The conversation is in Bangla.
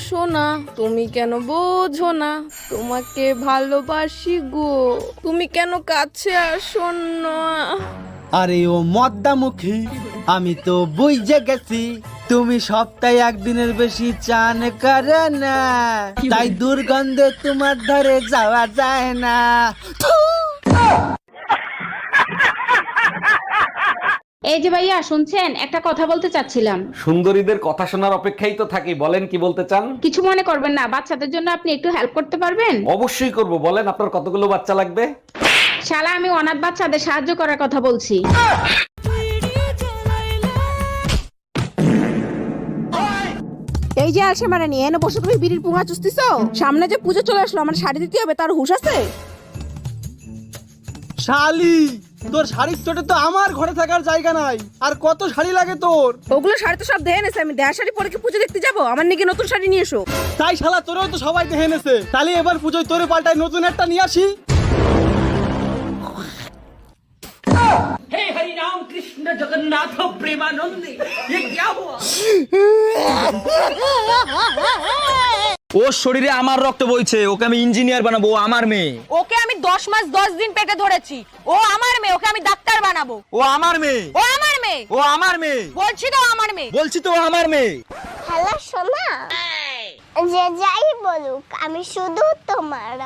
সোনা, তুমি কেন বোঝো না তোমাকে ভালোবাসি গো, তুমি কেন কাছে আসো না? আরে ও মদ্দামুখী, আমি তো বুঝে গেছি তুমি সপ্তাহে একদিনের বেশি চান করে না, তাই দুর্গন্ধে তোমার ধারে যাওয়া যায় না। এই যে ভাইয়া শুনছেন, একটা কথা বলতে চাচ্ছিলাম। সুন্দরীদের কথা শোনার অপেক্ষাই তো থাকি, বলেন কি বলতে চান। কিছু মনে করবেন না, বাচ্চাদের জন্য আপনি একটু হেল্প করতে পারবেন? অবশ্যই করব, বলেন আপনার কতগুলো বাচ্চা লাগবে। শালা, আমি অনাথ বাচ্চাদের সাহায্য করার কথা বলছি। এই যে আসে মানে নিয়ে এনে বসে তুমি বিড়ির পুঙা চুষতিছো, সামনে যে পুজো চলে আসলো, আমার শাড়ি দিতে হবে, তার হুঁশ আছে? শালি, তোর শাড়ির চোটে তো আমার ঘরে থাকার জায়গা নাই, আর কত শাড়ি লাগে তোর? ওগুলো শাড়ি তো সব দেহে নেছে, আমি দেয়া শাড়ি পরে কি পুজো দেখতে যাবো? আমার নাকি নতুন শাড়ি নিয়ে এসো। তাই শালা তোরেও তো সবাই দেখে নেছে, তাহলে এবার পুজোয় তোরে পাল্টায় নতুন একটা নিয়ে আসি। ওর শরীরে আমার রক্ত বইছে, ওকে আমি ইঞ্জিনিয়ার বানাবো, ও আমার মেয়ে। ওকে আমি 10 মাস 10 দিন পেটে ধরেছি, ও আমার মেয়ে, ওকে আমি ডাক্তার বানাবো। ও আমার মেয়ে, ও আমার মেয়ে, ও আমার মেয়ে, বলছি তো আমার মেয়ে। বলছি তো ও আমার মেয়ে। হ্যালো সোনা, যে যাই বলুক আমি শুধু তোমার।